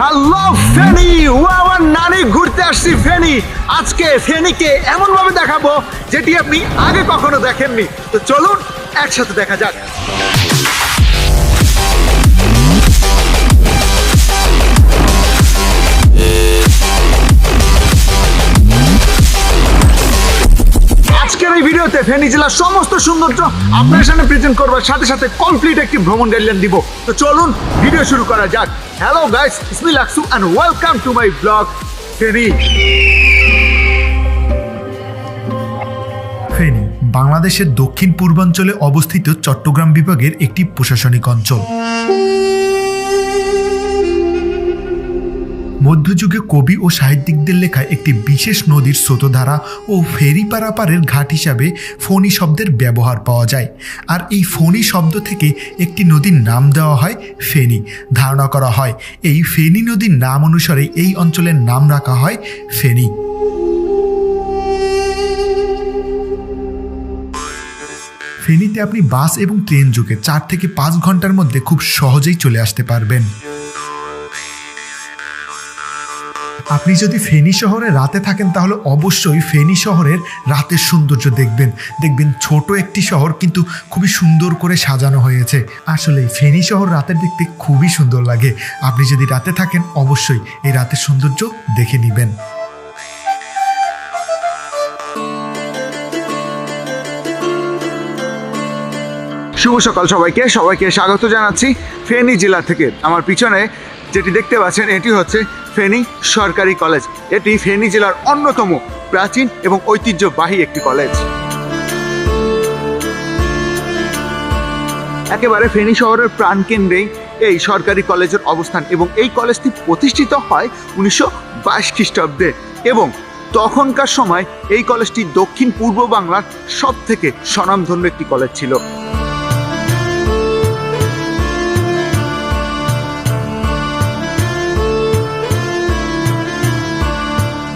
Hello Feni, আমার নানি ঘুরতে আসছি ফেনী। আজকে ফেনীকে এমন ভাবে দেখাবো যেটি আপনি আগে কখনো দেখেননি। তো চলুন একসাথে দেখা যাক। আজকের এই ভিডিওতে ফেনী জেলার সমস্ত সৌন্দর্য আপনার সামনে প্রেজেন্ট করবার সাথে সাথে কমপ্লিট একটি ভ্রমণ গাইডলাইন দিব। তো চলুন ভিডিও শুরু করা যাক। Hello guys, it's me Laksu and welcome to my blog Feni. Feni বাংলাদেশের দক্ষিণ পূর্বাঞ্চলে অবস্থিত চট্টগ্রাম বিভাগের একটি প্রশাসনিক অঞ্চল। মধ্যযুগে কবি ও সাহিত্যিকদের লেখায় একটি বিশেষ নদীর স্রোতধারা ও ফেরি পারাপারের ঘাট হিসাবে ফণী শব্দের ব্যবহার পাওয়া যায়। আর এই ফণী শব্দ থেকে একটি নদীর নাম দেওয়া হয় ফেনী। ধারণা করা হয় এই ফেনী নদীর নাম অনুসারে এই অঞ্চলের নাম রাখা হয় ফেনী। ফেনীতে আপনি বাস এবং ট্রেন যোগে 4 থেকে 5 ঘন্টার মধ্যে খুব সহজেই চলে আসতে পারবেন। আপনি যদি ফেনী শহরে রাতে থাকেন তাহলে অবশ্যই ফেনী শহরের রাতের সৌন্দর্য দেখবেন ছোট একটি শহর কিন্তু খুবই সুন্দর করে সাজানো হয়েছে। আসলে ফেনী শহর রাতের দেখতে খুবই সুন্দর লাগে। আপনি যদি রাতে থাকেন অবশ্যই এই রাতের সৌন্দর্য দেখে নেবেন। শুভ সকাল সবাইকে স্বাগত জানাচ্ছি ফেনী জেলা থেকে। আমার পিছনে যেটি দেখতে পাচ্ছেন এটি হচ্ছে ফেনী সরকারি কলেজ। এটি ফেনী জেলার অন্যতম প্রাচীন এবং ঐতিহ্যবাহী একটি কলেজ। একেবারে ফেনী শহরের প্রাণকেন্দ্রেই এই সরকারি কলেজের অবস্থান এবং এই কলেজটি প্রতিষ্ঠিত হয় 1922 খ্রিস্টাব্দে এবং তখনকার সময় এই কলেজটি দক্ষিণ পূর্ব বাংলার সব থেকে স্বনামধন্য একটি কলেজ ছিল।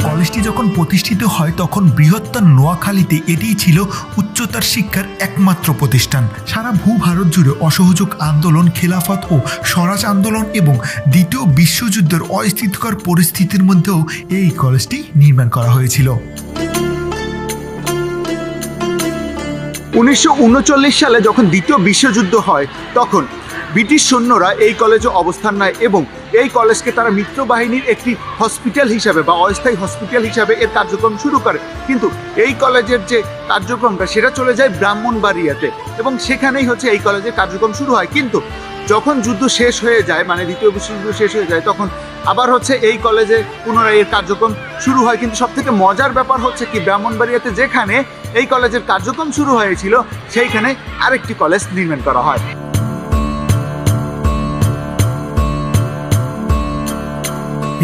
কলেজটি যখন প্রতিষ্ঠিত হয় তখন বৃহত্তর নোয়াখালীতে এটিই ছিল উচ্চতর শিক্ষার একমাত্র প্রতিষ্ঠান। সারা ভূভারত জুড়ে অসহযোগ আন্দোলন, খেলাফত ও স্বরাজ আন্দোলন এবং দ্বিতীয় বিশ্বযুদ্ধের অস্থিতিকর পরিস্থিতির মধ্যেও এই কলেজটি নির্মাণ করা হয়েছিল। 1939 সালে যখন দ্বিতীয় বিশ্বযুদ্ধ হয় তখন ব্রিটিশ সৈন্যরা এই কলেজে অবস্থান নেয় এবং এই কলেজকে তারা মিত্র বাহিনীর একটি হসপিটাল হিসাবে বা অস্থায়ী হসপিটাল হিসাবে এর কার্যক্রম শুরু করে। কিন্তু এই কলেজের যে কার্যক্রমটা সেটা চলে যায় ব্রাহ্মণবাড়িয়াতে এবং সেখানেই হচ্ছে এই কলেজের কার্যক্রম শুরু হয়। কিন্তু যখন যুদ্ধ শেষ হয়ে যায়, মানে দ্বিতীয় বিশ্বযুদ্ধ শেষ হয়ে যায়, তখন আবার হচ্ছে এই কলেজে পুনরায় এর কার্যক্রম শুরু হয়। কিন্তু সব থেকে মজার ব্যাপার হচ্ছে কি, ব্রাহ্মণবাড়িয়াতে যেখানে এই কলেজের কার্যক্রম শুরু হয়েছিল সেইখানে আরেকটি কলেজ নির্মাণ করা হয়।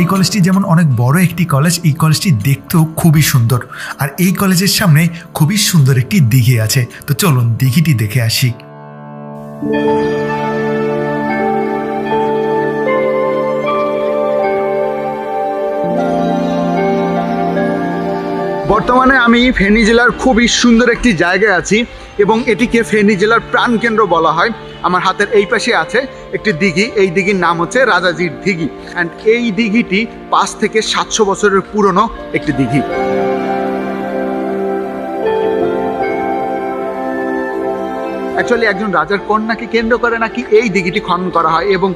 এই কলেজটি যেমন অনেক বড় একটি কলেজ, এই কলেজটি দেখতেও খুবই সুন্দর। আর এই কলেজের সামনে খুবই সুন্দর একটি দিঘি আছে। তো চলুন দিঘিটি দেখে আসি। বর্তমানে আমি ফেনী জেলার খুবই সুন্দর একটি জায়গায় আছি এবং এটিকে ফেনী জেলার প্রাণকেন্দ্র বলা হয়। আমার হাতের এই পাশে আছে একটি দিঘি, এই দিঘির নাম হচ্ছে রাজাজির দিঘি অ্যান্ড এই দিঘিটি 5 থেকে 700 বছরের পুরনো একটি দিঘি। অ্যাকচুয়ালি একজন রাজার কন্যাকে কেন্দ্র করে নাকি এই দিঘিটি খনন করা হয় এবং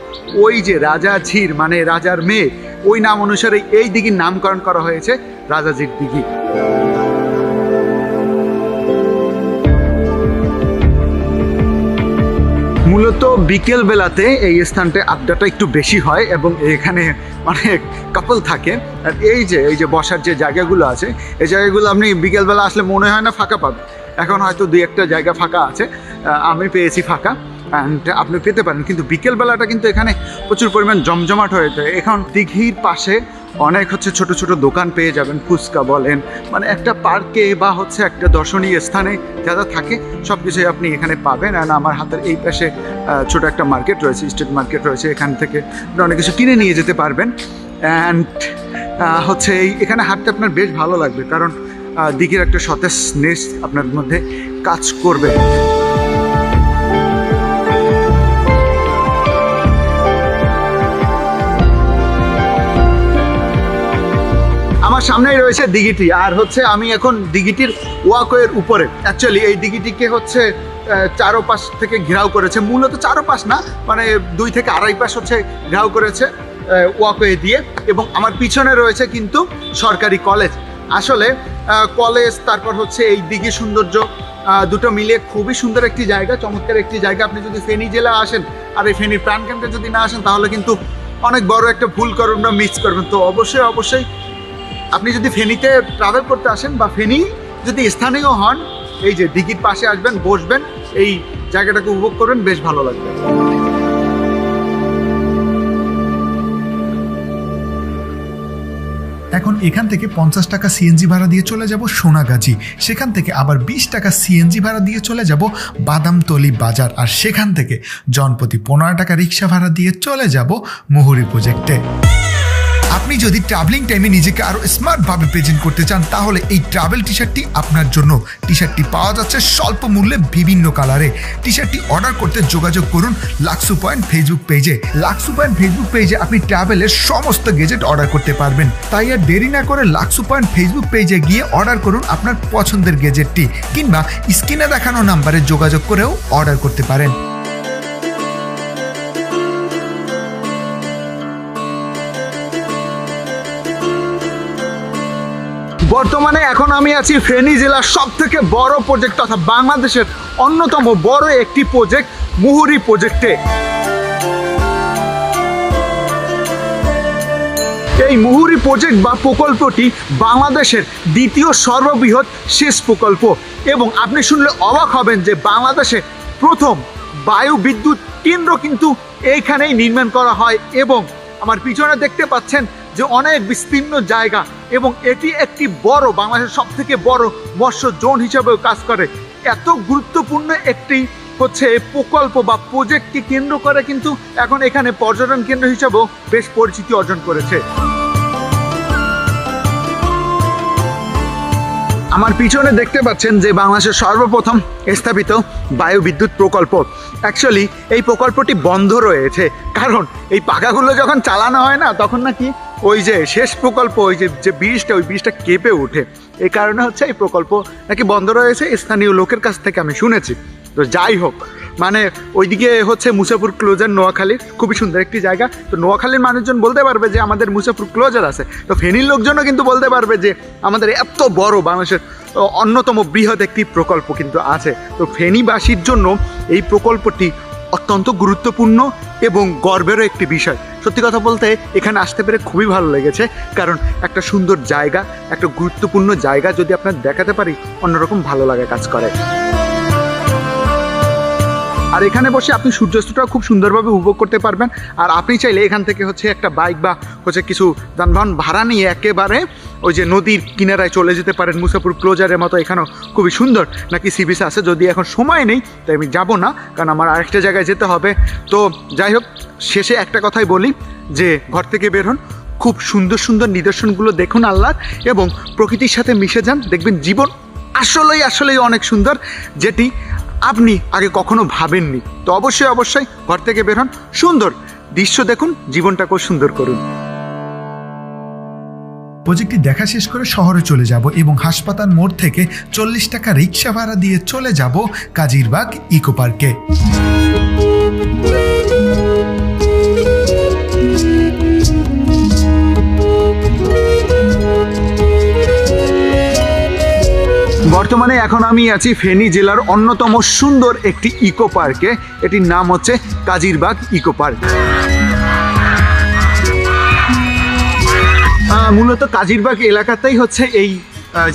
ওই যে রাজাঝির মানে রাজার মেয়ে, ওই নাম অনুসারে এই দিঘির নামকরণ করা হয়েছে রাজাজির দিঘি। মূলত বিকেল বেলাতে এই স্থানটা আড্ডাটা একটু বেশি হয় এবং এখানে অনেক কাপল থাকে। আর এই যে বসার যে জায়গাগুলো আছে, এই জায়গাগুলো আপনি বিকেলবেলা আসলে মনে হয় না ফাঁকা পাবেন। এখন হয়তো 2-1টা জায়গা ফাঁকা আছে, আমি পেয়েছি ফাঁকা, অ্যান্ড আপনি পেতে পারেন। কিন্তু বিকেলবেলাটা কিন্তু এখানে প্রচুর পরিমাণ জমজমাট হয়ে যায়। এখন দিঘির পাশে অনেক হচ্ছে ছোট ছোট দোকান পেয়ে যাবেন, ফুচকা বলেন, মানে একটা পার্কে বা হচ্ছে একটা দর্শনীয় স্থানে যা যা থাকে সব কিছুই আপনি এখানে পাবেন। আর আমার হাতের এই পাশে ছোট একটা মার্কেট রয়েছে, স্ট্রিট মার্কেট রয়েছে, এখান থেকে আপনি অনেক কিছু কিনে নিয়ে যেতে পারবেন। অ্যান্ড হচ্ছে এখানে হাঁটতে আপনার বেশ ভালো লাগবে, কারণ দিঘির একটা সতেজনেস আপনার মধ্যে কাজ করবে। আমার সামনেই রয়েছে দিঘিটি, আর হচ্ছে আমি এখন দিঘিটির ওয়াকওয়ের উপরে। অ্যাকচুয়ালি এই দিঘিটিকে হচ্ছে চারোপাশ থেকে ঘেরাও করেছে, মূলত চারোপাশ না, মানে 2 থেকে আড়াই পাশ হচ্ছে ঘেরাও করেছে ওয়াকওয়ে দিয়ে। এবং আমার পিছনে রয়েছে কিন্তু সরকারি কলেজ। আসলে কলেজ, তারপর হচ্ছে এই দিঘি সৌন্দর্য, দুটো মিলিয়ে খুবই সুন্দর একটি জায়গা, চমৎকার একটি জায়গা। আপনি যদি ফেনী জেলা আসেন আর এই ফেনীর প্রাণকেন্দ্রে যদি না আসেন তাহলে কিন্তু অনেক বড় একটা ভুল করবেন বা মিস করবেন। তো অবশ্যই আপনি যদি ফেনীতে ট্রাভেল করতে আসেন বা ফেনী যদি স্থানীয় হন, এই যে দিঘির পাশে আসবেন, বসবেন, এই জায়গাটাকে উপভোগ করবেন, বেশ ভালো লাগবে। এখন এখান থেকে 50 টাকা সিএনজি ভাড়া দিয়ে চলে যাব সোনাগাজী, সেখান থেকে আবার 20 টাকা সিএনজি ভাড়া দিয়ে চলে যাব বাদামতলি বাজার, আর সেখান থেকে জনপ্রতি 15 টাকা রিক্সা ভাড়া দিয়ে চলে যাব মুহুরী প্রজেক্টে। আপনি যদি ট্রাভেলিং টাইমে নিজেকে আরও স্মার্টভাবে প্রেজেন্ট করতে চান তাহলে এই ট্রাভেল টি শার্টটি আপনার জন্য। টি শার্টটি পাওয়া যাচ্ছে স্বল্প মূল্যে বিভিন্ন কালারে। টি শার্টটি অর্ডার করতে যোগাযোগ করুন লাক্সু পয়েন্ট ফেসবুক পেজে। লাক্সু পয়েন্ট ফেসবুক পেজে আপনি ট্রাভেলের সমস্ত গেজেট অর্ডার করতে পারবেন। তাই আর দেরি না করে লাক্সু পয়েন্ট ফেসবুক পেজে গিয়ে অর্ডার করুন আপনার পছন্দের গেজেটটি, কিংবা স্ক্রিনে দেখানো নাম্বারে যোগাযোগ করেও অর্ডার করতে পারেন। বর্তমানে এখন আমি আছি ফেনী জেলার সব থেকে বড় প্রজেক্ট তথা বাংলাদেশের অন্যতম বড় একটি প্রজেক্ট মুহুরী প্রজেক্টে। এই মুহুরী প্রজেক্ট বা প্রকল্পটি বাংলাদেশের দ্বিতীয় সর্ববৃহৎ সেচ প্রকল্প, এবং আপনি শুনলে অবাক হবেন যে বাংলাদেশে প্রথম বায়ু বিদ্যুৎ কেন্দ্র কিন্তু এইখানেই নির্মাণ করা হয়। এবং আমার পিছনে দেখতে পাচ্ছেন যে অনেক বিস্তীর্ণ জায়গা, এবং এটি একটি বড়, বাংলাদেশের সব থেকে বড় মৎস্য জোন হিসেবেও কাজ করে। এত গুরুত্বপূর্ণ একটি হচ্ছে প্রকল্প বা প্রজেক্টকে কেন্দ্র করে কিন্তু এখন এখানে পর্যটন কেন্দ্র হিসেবেও বেশ পরিচিতি অর্জন করেছে। আমার পিছনে দেখতে পাচ্ছেন যে বাংলাদেশের সর্বপ্রথম স্থাপিত বায়ু বিদ্যুৎ প্রকল্প। অ্যাকচুয়ালি এই প্রকল্পটি বন্ধ রয়েছে, কারণ এই পাখাগুলো যখন চালানো হয় না তখন নাকি ওই যে শেষ প্রকল্প, ওই যে ব্রিজটা, ওই ব্রিজটা কেঁপে ওঠে। এই কারণে হচ্ছে এই প্রকল্প নাকি বন্ধ রয়েছে, স্থানীয় লোকের কাছ থেকে আমি শুনেছি। তো যাই হোক, মানে ওইদিকে হচ্ছে মুসাপুর ক্লোজার, নোয়াখালীর খুবই সুন্দর একটি জায়গা। তো নোয়াখালীর মানুষজন বলতে পারবে যে আমাদের মুসাপুর ক্লোজার আছে, তো ফেনীর লোকজনও কিন্তু বলতে পারবে যে আমাদের এত বড় বাংলাদেশের অন্যতম বৃহৎ একটি প্রকল্প কিন্তু আছে। তো ফেনীবাসীর জন্য এই প্রকল্পটি অত্যন্ত গুরুত্বপূর্ণ এবং গর্বেরও একটি বিষয়। সত্যি কথা বলতে এখানে আসতে পেরে খুবই ভালো লেগেছে, কারণ একটা সুন্দর জায়গা, একটা গুরুত্বপূর্ণ জায়গা যদি আপনার দেখাতে পারি, অন্যরকম ভালো লাগা কাজ করে। আর এখানে বসে আপনি সূর্যাস্তটাও খুব সুন্দরভাবে উপভোগ করতে পারবেন। আর আপনি চাইলে এখান থেকে হচ্ছে একটা বাইক বা হচ্ছে কিছু যানবাহন ভাড়া নিয়ে একেবারে ওই যে নদীর কিনারায় চলে যেতে পারেন। মুসাপুর ক্লোজারের মতো এখানেও খুবই সুন্দর নাকি সি বিচ আছে, যদি এখন সময় নেই তাই আমি যাব না, কারণ আমার আরেকটা জায়গায় যেতে হবে। তো যাই হোক, শেষে একটা কথাই বলি যে ঘর থেকে বের হন, খুব সুন্দর সুন্দর নিদর্শনগুলো দেখুন আল্লাহর, এবং প্রকৃতির সাথে মিশে যান। দেখবেন জীবন আসলেই অনেক সুন্দর, যেটি আপনি আগে কখনো ভাবেননি। তো অবশ্যই ঘর থেকে বের হন, সুন্দর দৃশ্য দেখুন, জীবনটাকেও সুন্দর করুন। প্রজেক্টটি দেখা শেষ করে শহরে চলে যাব এবং হাসপাতাল মোড় থেকে 40 টাকা রিক্সা ভাড়া দিয়ে চলে যাব কাজিরবাগ ইকো পার্কে। বর্তমানে এখন আমি আছি ফেনী জেলার অন্যতম সুন্দর একটি ইকো পার্কে। এটির নাম হচ্ছে কাজিরবাগ ইকো পার্ক। মূলত কাজিরবাগ এলাকাতেই হচ্ছে এই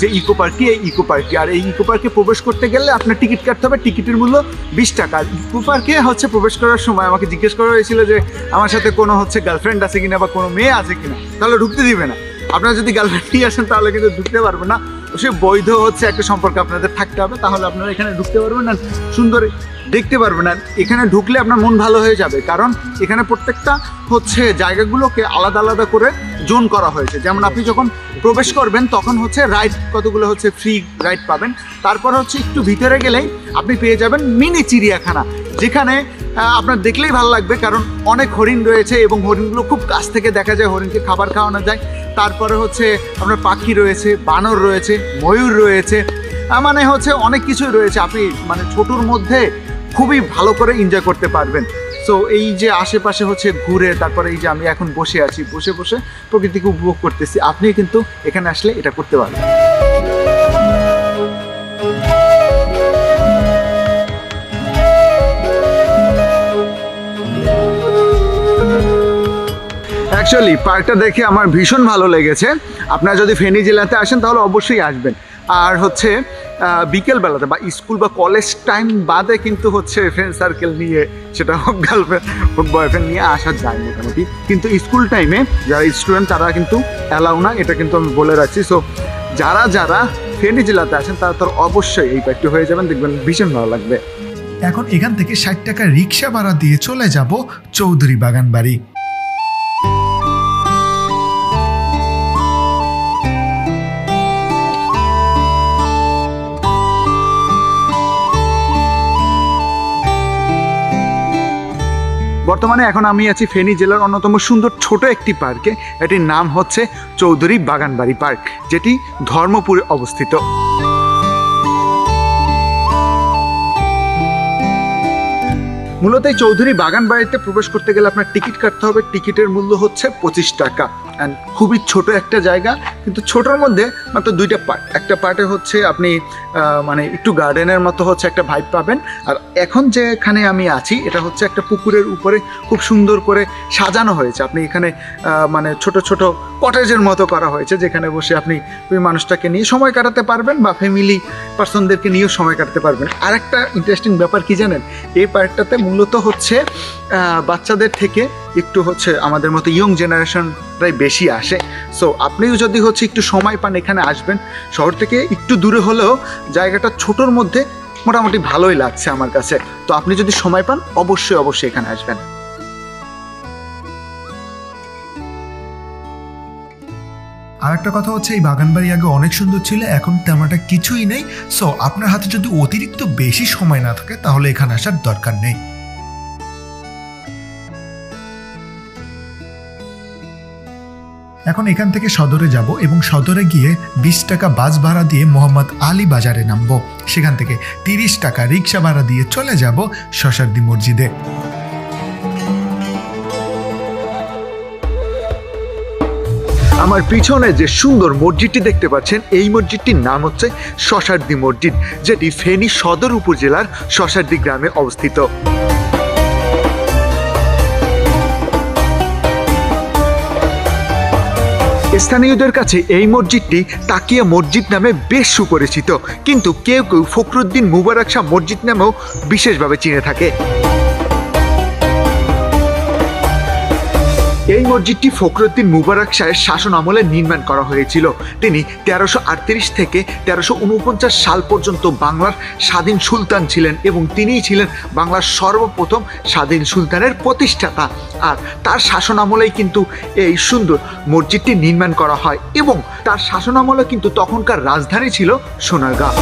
যে ইকো পার্কটি, এই ইকো পার্কটি। আর এই ইকো পার্কে প্রবেশ করতে গেলে আপনার টিকিট কাটতে হবে, টিকিটের মূল্য 20 টাকা। ইকো পার্কে হচ্ছে প্রবেশ করার সময় আমাকে জিজ্ঞেস করা হয়েছিল যে আমার সাথে কোনো হচ্ছে গার্লফ্রেন্ড আছে কিনা বা কোনো মেয়ে আছে কিনা, তাহলে ঢুকতে দিবে না। আপনারা যদি গার্লফ্রেন্ড নিয়ে আসেন তাহলে কিন্তু ঢুকতে পারবে না। সে বৈধ হচ্ছে একটা সম্পর্ক আপনাদের থাকতে হবে, তাহলে আপনারা এখানে ঢুকতে পারবেন আর সুন্দর দেখতে পারবেন। আর এখানে ঢুকলে আপনার মন ভালো হয়ে যাবে, কারণ এখানে প্রত্যেকটা হচ্ছে জায়গাগুলোকে আলাদা আলাদা করে জোন করা হয়েছে। যেমন আপনি যখন প্রবেশ করবেন তখন হচ্ছে রাইড, কতগুলো হচ্ছে ফ্রি রাইড পাবেন। তারপর হচ্ছে একটু ভিতরে গেলেই আপনি পেয়ে যাবেন মিনি চিড়িয়াখানা, যেখানে আপনার দেখলেই ভালো লাগবে, কারণ অনেক হরিণ রয়েছে এবং হরিণগুলো খুব কাছ থেকে দেখা যায়, হরিণকে খাবার খাওয়ানো যায়। তারপরে হচ্ছে আপনার পাখি রয়েছে, বানর রয়েছে, ময়ূর রয়েছে, মানে হচ্ছে অনেক কিছুই রয়েছে। আপনি মানে ছোটোর মধ্যে খুবই ভালো করে এনজয় করতে পারবেন। সো এই যে আশেপাশে হচ্ছে ঘুরে, তারপরে এই যে আমি এখন বসে আছি, বসে বসে প্রকৃতিকে উপভোগ করতেছি, আপনি কিন্তু এখানে আসলে এটা করতে পারবেন। অ্যাকচুয়ালি পার্কটা দেখে আমার ভীষণ ভালো লেগেছে। আপনারা যদি ফেনী জেলাতে আসেন তাহলে অবশ্যই আসবেন। আর হচ্ছে বিকেলবেলাতে বা স্কুল বা কলেজ টাইম বাদে কিন্তু হচ্ছে ফ্রেন্ড সার্কেল নিয়ে, সেটা হোক গার্লফ্রেন্ড হোক বয়ফ্রেন্ড নিয়ে আসা যায় মোটামুটি, কিন্তু স্কুল টাইমে যারা স্টুডেন্ট তারা কিন্তু অ্যালাউ না, এটা কিন্তু আমি বলে রাখছি। সো যারা যারা ফেনী জেলাতে আসেন তারা তো অবশ্যই এই পার্কটি হয়ে যাবেন, দেখবেন ভীষণ ভালো লাগবে। এখন এখান থেকে 60 টাকা রিক্সা ভাড়া দিয়ে চলে যাব চৌধুরী বাগান বাড়ি। বর্তমানে এখন আমি আছি ফেনী জেলার অন্যতম সুন্দর ছোট একটি পার্কে। এটির নাম হচ্ছে চৌধুরী বাগানবাড়ি পার্ক, যেটি ধর্মপুরে অবস্থিত। মূলত এই চৌধুরী বাগানবাড়িতে প্রবেশ করতে গেলে আপনার টিকিট কাটতে হবে। টিকিটের মূল্য হচ্ছে 25 টাকা। অ্যান্ড খুবই ছোট একটা জায়গা, কিন্তু ছোটোর মধ্যে মাত্র 2টা পার্ট। একটা পার্টে হচ্ছে আপনি মানে একটু গার্ডেনের মতো হচ্ছে একটা ভাইব পাবেন। আর এখন যেখানে আমি আছি এটা হচ্ছে একটা পুকুরের উপরে খুব সুন্দর করে সাজানো হয়েছে। আপনি এখানে মানে ছোট ছোট কটেজের মতো করা হয়েছে, যেখানে বসে আপনি ওই মানুষটাকে নিয়ে সময় কাটাতে পারবেন বা ফ্যামিলি পার্সনদেরকে নিয়েও সময় কাটাতে পারবেন। আর একটা ইন্টারেস্টিং ব্যাপার কি জানেন, এই পার্কটাতে মূলত হচ্ছে বাচ্চাদের থেকে একটু হচ্ছে আমাদের মতো ইয়ং জেনারেশনরাই বেশি আসে। সো আপনিও যদি হচ্ছে একটু সময় পান এখানে আসবেন। শহর থেকে একটু দূরে হলেও জায়গাটা ছোটোর মধ্যে মোটামুটি ভালোই লাগছে আমার কাছে। তো আপনি যদি সময় পান অবশ্যই অবশ্যই এখানে আসবেন। আর একটা কথা হচ্ছে, এই বাগানবাড়ি আগে অনেক সুন্দর ছিল, এখন তেমনটা কিছুই নেই। সো আপনার হাতে যদি অতিরিক্ত বেশি সময় না থাকে তাহলে এখানে আসার দরকার নেই। এখন এখান থেকে সদরে যাব এবং সদরে গিয়ে 20 টাকা বাস ভাড়া দিয়ে মোহাম্মদ আলী বাজারে নামবো। সেখান থেকে 30 টাকা রিক্সা ভাড়া দিয়ে চলে যাব শশার্দি মসজিদে। আমার পিছনে যে সুন্দর মসজিদটি দেখতে পাচ্ছেন, এই মসজিদটির নাম হচ্ছে শশার্দি মসজিদ, যেটি ফেনী সদর উপজেলার শশার্দি গ্রামে অবস্থিত। স্থানীয়দের কাছে এই মসজিদটি তাকিয়া মসজিদ নামে বেশ সুপরিচিত, কিন্তু কেউ কেউ ফখরুদ্দিন মুবারক শাহ মসজিদ নামেও বিশেষভাবে চিনে থাকে। এই মসজিদটি ফখরুদ্দিন মুবারক শাহের শাসন আমলে নির্মাণ করা হয়েছিল। তিনি 1338 থেকে 1349 সাল পর্যন্ত বাংলার স্বাধীন সুলতান ছিলেন এবং তিনিই ছিলেন বাংলার সর্বপ্রথম স্বাধীন সুলতানের প্রতিষ্ঠাতা। আর তার শাসন আমলেই কিন্তু এই সুন্দর মসজিদটি নির্মাণ করা হয় এবং তার শাসন আমলে কিন্তু তখনকার রাজধানী ছিল সোনারগাঁও।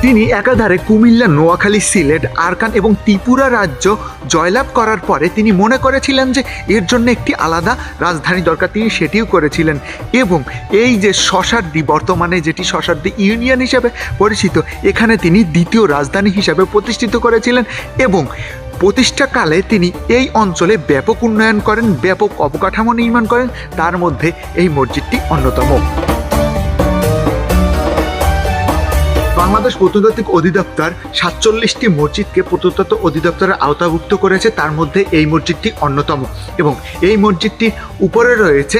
তিনি একাধারে কুমিল্লা, নোয়াখালী, সিলেট, আরাকান এবং ত্রিপুরা রাজ্য জয়লাভ করার পরে তিনি মনে করেছিলেন যে এর জন্য একটি আলাদা রাজধানী দরকার। তিনি সেটিও করেছিলেন এবং এই যে শশার্দি, বর্তমানে যেটি শশার্দি ইউনিয়ন হিসেবে পরিচিত, এখানে তিনি দ্বিতীয় রাজধানী হিসেবে প্রতিষ্ঠিত করেছিলেন এবং প্রতিষ্ঠাকালে তিনি এই অঞ্চলে ব্যাপক উন্নয়ন করেন, ব্যাপক অবকাঠামো নির্মাণ করেন। তার মধ্যে এই মসজিদটি অন্যতম। বাংলাদেশ প্রত্নতাত্ত্বিক অধিদপ্তর 47টি মসজিদকে প্রত্নতত্ত্ব অধিদপ্তরের আওতাভুক্ত করেছে, তার মধ্যে এই মসজিদটি অন্যতম। এবং এই মসজিদটির উপরে রয়েছে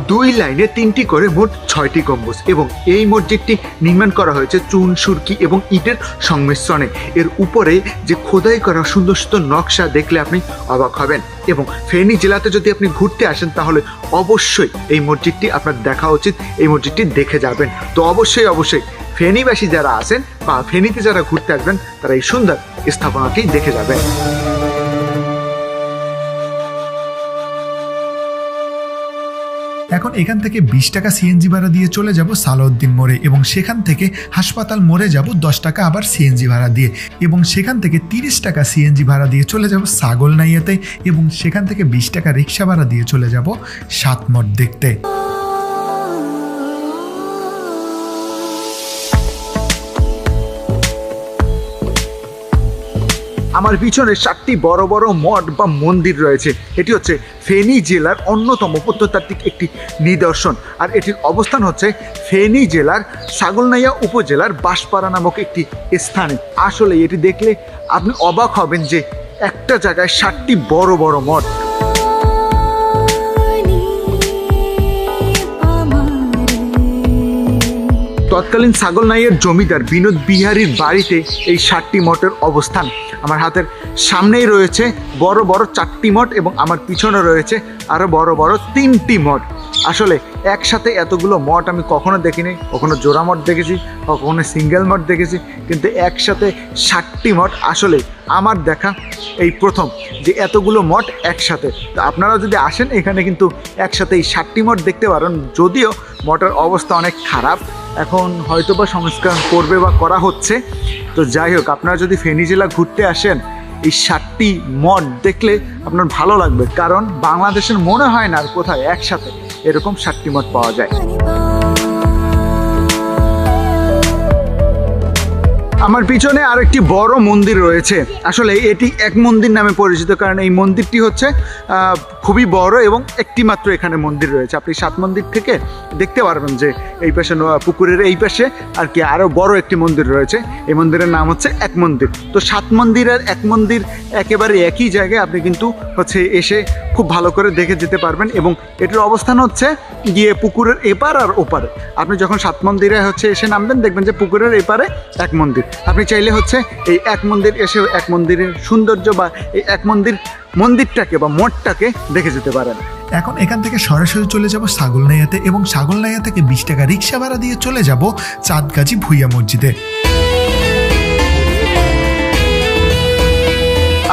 2 লাইনে 3টি করে মোট 6টি গম্বুজ এবং এই মসজিদটি নির্মাণ করা হয়েছে চুন, সুরকি এবং ইটের সংমিশ্রণে। এর উপরে যে খোদাই করা সুন্দর সুন্দর নকশা দেখলে আপনি অবাক হবেন। এবং ফেনী জেলাতে যদি আপনি ঘুরতে আসেন তাহলে অবশ্যই এই মসজিদটি আপনার দেখা উচিত, এই মসজিদটি দেখে যাবেন। তো অবশ্যই অবশ্যই ফেনীবাসী যারা আছেন বা ফেনীতে যারা ঘুরতে আসবেন তারা এই সুন্দর স্থাপনাটি দেখে যাবেন। এখন এখান থেকে 20 টাকা সিএনজি ভাড়া দিয়ে চলে যাব সালাউদ্দিন মোড়ে এবং সেখান থেকে হাসপাতাল মোড়ে যাব 10 টাকা আবার সিএনজি ভাড়া দিয়ে এবং সেখান থেকে 30 টাকা সিএনজি ভাড়া দিয়ে চলে যাব ছাগলনাইয়াতে এবং সেখান থেকে 20 টাকা রিক্সা ভাড়া দিয়ে চলে যাব সাতমঠ দেখতে। আমার পিছনে 7টি বড় বড় মঠ বা মন্দির রয়েছে। এটি হচ্ছে ফেনী জেলার অন্যতম প্রত্নতাত্ত্বিক একটি নিদর্শন, আর এটির অবস্থান হচ্ছে ফেনী জেলার ছাগলনাইয়া উপজেলার বাঁশপাড়া নামক একটি স্থানে। আসলে এটি দেখলে আপনি অবাক হবেন যে একটা জায়গায় 7টি বড় বড় মঠ। তৎকালীন ছাগলনাইয়ের জমিদার বিনোদ বিহারীর বাড়িতে এই 7টি মঠের অবস্থান। আমার হাতের সামনেই রয়েছে বড় বড় 4টি মঠ এবং আমার পিছনে রয়েছে আরও বড় বড় 3টি মঠ। আসলে একসাথে এতগুলো মঠ আমি কখনো দেখিনি, কখনো জোড়া মঠ দেখেছি, কখনো সিঙ্গেল মঠ দেখেছি, কিন্তু একসাথে 7টি মঠ আসলে আমার দেখা এই প্রথম যে এতগুলো মঠ একসাথে। তো আপনারা যদি আসেন এখানে কিন্তু একসাথে এই 7টি মঠ দেখতে পারেন, যদিও মঠের অবস্থা অনেক খারাপ, এখন হয়তো বা সংস্কার করবে বা করা হচ্ছে। তো যাই হোক, আপনারা যদি ফেনী জেলা ঘুরতে আসেন এই 7টি মঠ দেখলে আপনার ভালো লাগবে, কারণ বাংলাদেশের মনে হয় না আর কোথায় একসাথে এরকম 7টি মঠ পাওয়া যায়। আমার পিছনে আরেকটি বড় মন্দির রয়েছে। আসলে এটি এক মন্দির নামে পরিচিত, কারণ এই মন্দিরটি হচ্ছে খুবই বড় এবং একটি মাত্র এখানে মন্দির রয়েছে। আপনি সাত মন্দির থেকে দেখতে পারবেন যে এই পাশে পুকুরের এই পাশে আর কি আরও বড় একটি মন্দির রয়েছে। এই মন্দিরের নাম হচ্ছে এক মন্দির। তো সাত মন্দিরের এক মন্দির একেবারে একই জায়গায়, আপনি কিন্তু হচ্ছে এসে খুব ভালো করে দেখে যেতে পারবেন এবং এটির অবস্থান হচ্ছে গিয়ে পুকুরের এপার আর ওপারে। আপনি যখন সাত মন্দিরে হচ্ছে এসে নামবেন দেখবেন যে পুকুরের এপারে এক মন্দির। আপনি চাইলে হচ্ছে এই এক মন্দির এসে এক মন্দিরের সৌন্দর্য বা এই এক মন্দিরটাকে বা মঠটাকে দেখে যেতে পারেন। এখন এখান থেকে সরাসরি চলে যাব ছাগলনাইয়াতে এবং ছাগলনাইয়া থেকে 20 টাকা রিক্সা ভাড়া দিয়ে চলে যাব চাঁদগাজী ভুইয়া মসজিদে।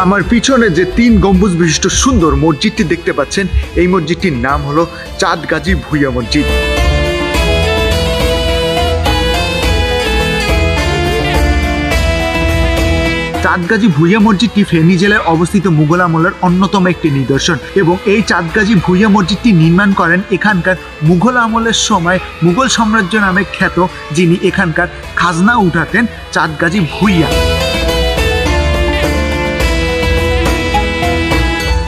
আমার পিছনে যে 3 গম্বুজ বিশিষ্ট সুন্দর মসজিদটি দেখতে পাচ্ছেন, এই মসজিদটির নাম হলো চাঁদগাজী ভুইয়া মসজিদ। চাঁদগাজী ভুইয়া মসজিদটি ফেনী জেলায় অবস্থিত মুঘল আমলের অন্যতম একটি নিদর্শন এবং এই চাঁদগাজী ভুইয়া মসজিদটি নির্মাণ করেন এখানকার মুঘল আমলের সময় মুঘল সাম্রাজ্য নামে খ্যাত যিনি এখানকার খাজনা উঠাতেন চাঁদগাজী ভুইয়া।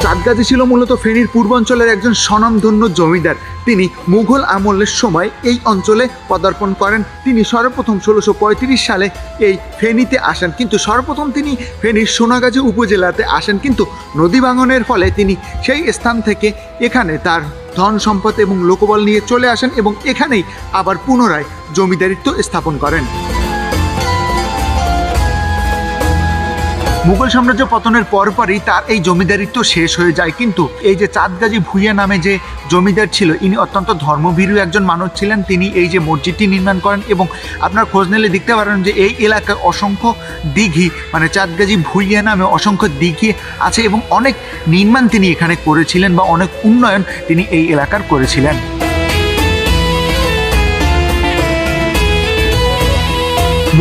চাঁদগাজী ছিল মূলত ফেনীর পূর্বাঞ্চলের একজন স্বনামধন্য জমিদার। তিনি মুঘল আমলের সময় এই অঞ্চলে পদার্পণ করেন। তিনি সর্বপ্রথম 1635 সালে এই ফেনীতে আসেন, কিন্তু সর্বপ্রথম তিনি ফেনীর সোনাগাজী উপজেলাতে আসেন, কিন্তু নদী ভাঙনের ফলে তিনি সেই স্থান থেকে এখানে তার ধন সম্পদ এবং লোকবল নিয়ে চলে আসেন এবং এখানেই আবার পুনরায় জমিদারিত্ব স্থাপন করেন। মুঘল সাম্রাজ্য পতনের পরপরই তার এই জমিদারিত্ব শেষ হয়ে যায়, কিন্তু এই যে চাঁদগাজী ভুইয়া নামে যে জমিদার ছিল ইনি অত্যন্ত ধর্মভীরু একজন মানুষ ছিলেন। তিনি এই যে মসজিদটি নির্মাণ করেন এবং আপনার খোঁজ নিলে দেখতে পারেন যে এই এলাকায় অসংখ্য দিঘি, মানে চাঁদগাজী ভুইয়া নামে অসংখ্য দিঘি আছে এবং অনেক নির্মাণ তিনি এখানে করেছিলেন বা অনেক উন্নয়ন তিনি এই এলাকার করেছিলেন।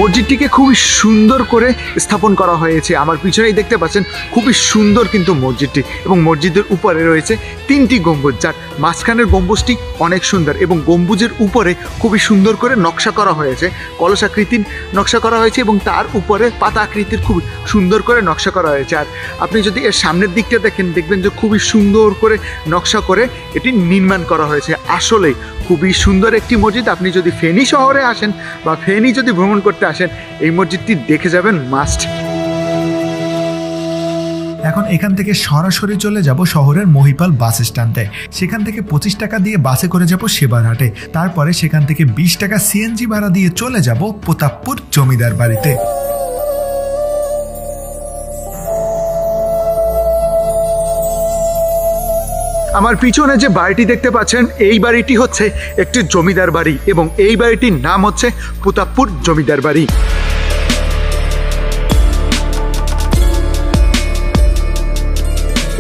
মসজিদটিকে খুবই সুন্দর করে স্থাপন করা হয়েছে। আমার পিছনেই দেখতে পাচ্ছেন খুবই সুন্দর কিন্তু মসজিদটি, এবং মসজিদের উপরে রয়েছে 3টি গম্বুজ, যার মাঝখানের গম্বুজটি অনেক সুন্দর এবং গম্বুজের উপরে খুবই সুন্দর করে নকশা করা হয়েছে, কলসাকৃতির নকশা করা হয়েছে এবং তার উপরে পাতা আকৃতির খুব সুন্দর করে নকশা করা হয়েছে। আর আপনি যদি এর সামনের দিকটা দেখেন দেখবেন যে খুবই সুন্দর করে নকশা করে এটি নির্মাণ করা হয়েছে। আসলে খুবই সুন্দর একটি মসজিদ। আপনি যদি ফেনী শহরে আসেন বা ফেনী যদি ভ্রমণ করতে আসেন এই মসজিদটি দেখে যাবেন মাস্ট। এখন এখান থেকে সরাসরি চলে যাব শহরের মহিপাল বাস স্ট্যান্ডে। সেখান থেকে 25 টাকা দিয়ে বাসে করে যাব সেবারহাটে। তারপরে সেখান থেকে 20 টাকা সিএনজি ভাড়া দিয়ে চলে যাব প্রতাপপুর জমিদার বাড়িতে। আমার পিছনে যে বাড়িটি দেখতে পাচ্ছেন এই বাড়িটি হচ্ছে একটি জমিদার বাড়ি এবং এই বাড়িটির নাম হচ্ছে প্রতাপপুর জমিদার বাড়ি।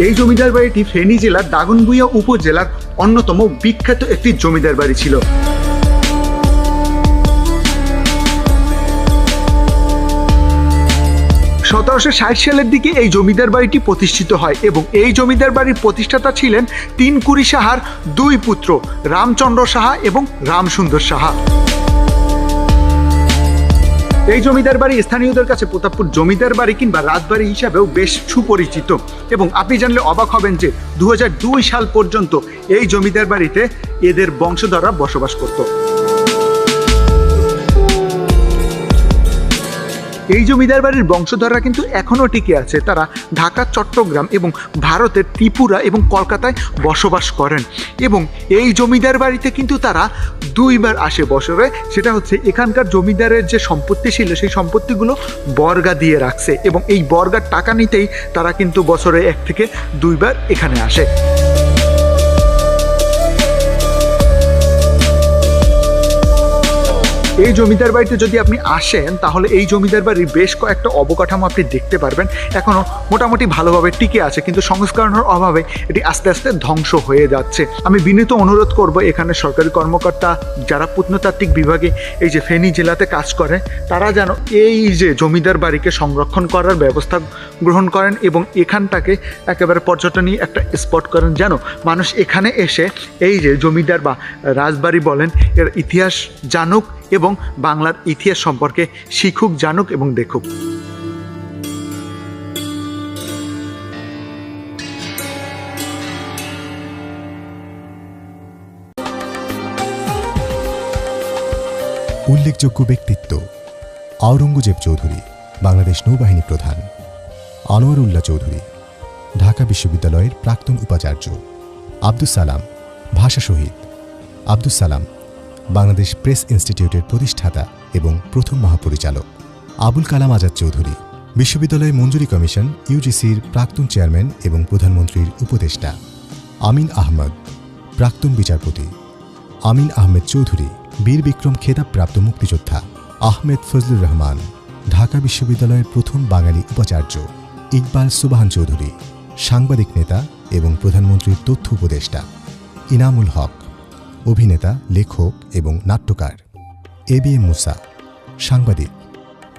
এই জমিদার বাড়িটি ফেনী জেলার দাগনভূঞা উপজেলার অন্যতম বিখ্যাত একটি জমিদার বাড়ি ছিল। 1760 সালের দিকে এই জমিদার বাড়িটি প্রতিষ্ঠিত হয় এবং এই জমিদার বাড়ির প্রতিষ্ঠাতা ছিলেন তিনকুড়ি সাহার দুই পুত্র রামচন্দ্র সাহা এবং রামসুন্দর সাহা। এই জমিদার বাড়ি স্থানীয়দের কাছে প্রতাপপুর জমিদার বাড়ি কিংবা রাজবাড়ি হিসাবেও বেশ সুপরিচিত এবং আপনি জানলে অবাক হবেন যে 2002 সাল পর্যন্ত এই জমিদার বাড়িতে এদের বংশধররা বসবাস করত। এই জমিদার বাড়ির বংশধররা কিন্তু এখনও টিকে আছে। তারা ঢাকা, চট্টগ্রাম এবং ভারতের ত্রিপুরা এবং কলকাতায় বসবাস করেন এবং এই জমিদার বাড়িতে কিন্তু তারা দুইবার আসে বছরে। সেটা হচ্ছে এখানকার জমিদারের যে সম্পত্তি ছিল সেই সম্পত্তিগুলো বর্গা দিয়ে রাখছে এবং এই বর্গার টাকা নিতেই তারা কিন্তু বছরে 1 থেকে 2 বার এখানে আসে। এই জমিদার বাড়িতে যদি আপনি আসেন তাহলে এই জমিদার বাড়ির বেশ কয়েকটা অবকাঠামো আপনি দেখতে পারবেন। এখনও মোটামুটি ভালোভাবে টিকে আছে, কিন্তু সংস্করণের অভাবে এটি আস্তে আস্তে ধ্বংস হয়ে যাচ্ছে। আমি বিনীত অনুরোধ করব এখানে সরকারি কর্মকর্তা যারা প্রত্নতাত্ত্বিক বিভাগে এই যে ফেনী জেলাতে কাজ করে তারা যেন এই যে জমিদার বাড়িকে সংরক্ষণ করার ব্যবস্থা গ্রহণ করেন এবং এখানটাকে একেবারে পর্যটনী একটা স্পট করেন, যেন মানুষ এখানে এসে এই যে জমিদার বা রাজবাড়ি বলেন এর ইতিহাস জানুক এবং বাংলার ইতিহাস সম্পর্কে শিখুক, জানুক এবং দেখুক। উল্লেখযোগ্য ব্যক্তিত্ব: আওরঙ্গজেব চৌধুরী, বাংলাদেশ নৌবাহিনী প্রধান; আনোয়ারুল্লাহ চৌধুরী, ঢাকা বিশ্ববিদ্যালয়ের প্রাক্তন উপাচার্য; আব্দুস সালাম, ভাষা শহীদ; আব্দুস সালাম, বাংলাদেশ প্রেস ইনস্টিটিউটের প্রতিষ্ঠাতা এবং প্রথম মহাপরিচালক; আবুল কালাম আজাদ চৌধুরী, বিশ্ববিদ্যালয় মঞ্জুরি কমিশন ইউজিসির প্রাক্তন চেয়ারম্যান এবং প্রধানমন্ত্রীর উপদেষ্টা; আমিন আহমদ, প্রাক্তন বিচারপতি; আমিন আহমেদ চৌধুরী, বীর বিক্রম খেতাবপ্রাপ্ত মুক্তিযোদ্ধা; আহমেদ ফজলুর রহমান, ঢাকা বিশ্ববিদ্যালয়ের প্রথম বাঙালি উপাচার্য; ইকবাল সুবহান চৌধুরী, সাংবাদিক নেতা এবং প্রধানমন্ত্রীর তথ্য উপদেষ্টা; ইনামুল হক, অভিনেতা, লেখক এবং নাট্যকার; এবিএম মুসা, সাংবাদিক;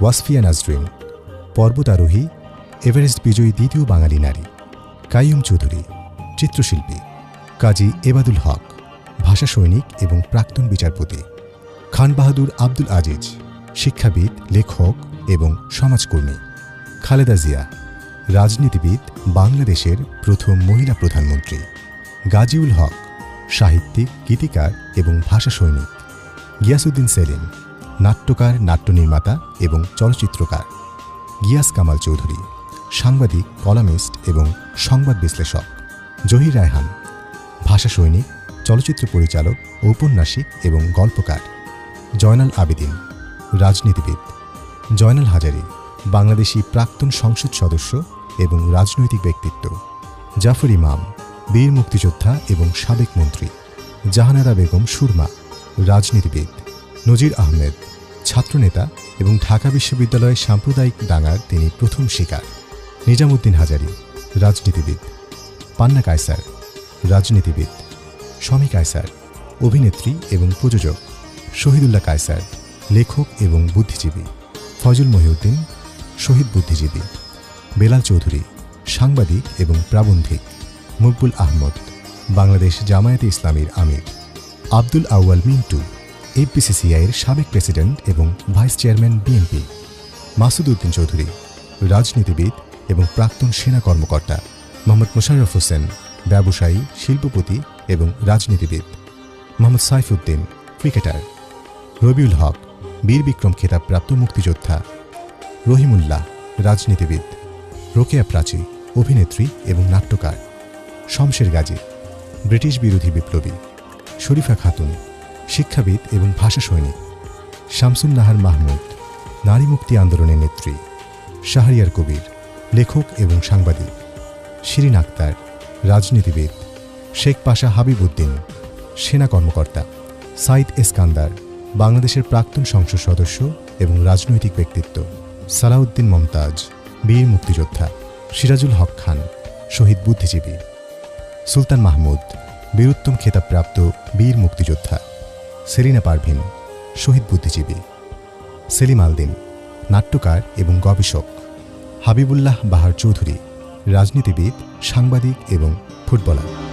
ওয়াসফিয়া নাজরিন, পর্বতারোহী, এভারেস্ট বিজয়ী দ্বিতীয় বাঙালি নারী; কাইয়ুম চৌধুরী, চিত্রশিল্পী; কাজী এবাদুল হক, ভাষা সৈনিক এবং প্রাক্তন বিচারপতি; খান বাহাদুর আব্দুল আজিজ, শিক্ষাবিদ, লেখক এবং সমাজকর্মী; খালেদা জিয়া, রাজনীতিবিদ, বাংলাদেশের প্রথম মহিলা প্রধানমন্ত্রী; গাজীউল হক, সাহিত্যিক, গীতিকার এবং ভাষা সৈনিক; গিয়াসউদ্দিন সেলিম, নাট্যকার, নাট্যনির্মাতা এবং চলচ্চিত্রকার; গিয়াস কামাল চৌধুরী, সাংবাদিক, কলামিস্ট এবং সংবাদ বিশ্লেষক; জহির রায়হান, ভাষা সৈনিক, চলচ্চিত্র পরিচালক, ঔপন্যাসিক এবং গল্পকার; জয়নাল আবেদিন, রাজনীতিবিদ; জয়নাল হাজারী, বাংলাদেশি প্রাক্তন সংসদ সদস্য এবং রাজনৈতিক ব্যক্তিত্ব; জাফর ইমাম, বীর মুক্তিযোদ্ধা এবং সাবেক মন্ত্রী; জাহানারা বেগম সুরমা, রাজনীতিবিদ; নজির আহমেদ, ছাত্রনেতা এবং ঢাকা বিশ্ববিদ্যালয় সাম্প্রদায়িক দাঙ্গার তিনি প্রথম শিকার; নিজামুদ্দিন হাজারী, রাজনীতিবিদ; পান্না কায়সার, রাজনীতিবিদ; শমী কায়সার, অভিনেত্রী এবং প্রযোজক; শহীদুল্লাহ কায়সার, লেখক এবং বুদ্ধিজীবী; ফজল মহিউদ্দিন, শহীদ বুদ্ধিজীবী; বেলাল চৌধুরী, সাংবাদিক এবং প্রাবন্ধিক; মকবুল আহমদ, বাংলাদেশ জামায়াতে ইসলামীর আমির; আব্দুল আউয়াল মিন্টু, এফবিসিসিআইয়ের সাবেক প্রেসিডেন্ট এবং vice chairman BNP; Masud Uddin Chowdhury, রাজনীতিবিদ এবং প্রাক্তন সেনা কর্মকর্তা; মোহাম্মদ মোশাররফ হোসেন, ব্যবসায়ী, শিল্পপতি এবং রাজনীতিবিদ; মোহাম্মদ সাইফুদ্দিন, ক্রিকেটার; রবিউল হক, বীর বিক্রম খেতাবপ্রাপ্ত মুক্তিযোদ্ধা; রহিমুল্লাহ, রাজনীতিবিদ; রোকেয়া প্রাচী, অভিনেত্রী এবং নাট্যকার; শমশের গাজী, ব্রিটিশ বিরোধী বিপ্লবী; শরীফা খাতুন, শিক্ষাবিদ এবং ভাষা সৈনিক; শামসুন নাহার মাহমুদ, নারী মুক্তি আন্দোলনের নেত্রী; শাহরিয়ার কবির, লেখক এবং সাংবাদিক; শিরিন আক্তার, রাজনীতিবিদ; শেখ পাশা হাবিব উদ্দিন, সেনা কর্মকর্তা; সাইদ এসকান্দার, বাংলাদেশের প্রাক্তন সংসদ সদস্য এবং রাজনৈতিক ব্যক্তিত্ব; সালাউদ্দিন মমতাজ, বীর মুক্তিযোদ্ধা; সিরাজুল হক খান, শহীদ বুদ্ধিজীবী। সুলতান মাহমুদ, বীরোত্তম খেতাবপ্রাপ্ত বীর মুক্তিযোদ্ধা। সেলিনা পারভিন, শহীদ বুদ্ধিজীবী। সেলিম আলদিন, নাট্যকার এবং গবেষক। হাবিবুল্লাহ বাহার চৌধুরী, রাজনীতিবিদ, সাংবাদিক এবং ফুটবলার।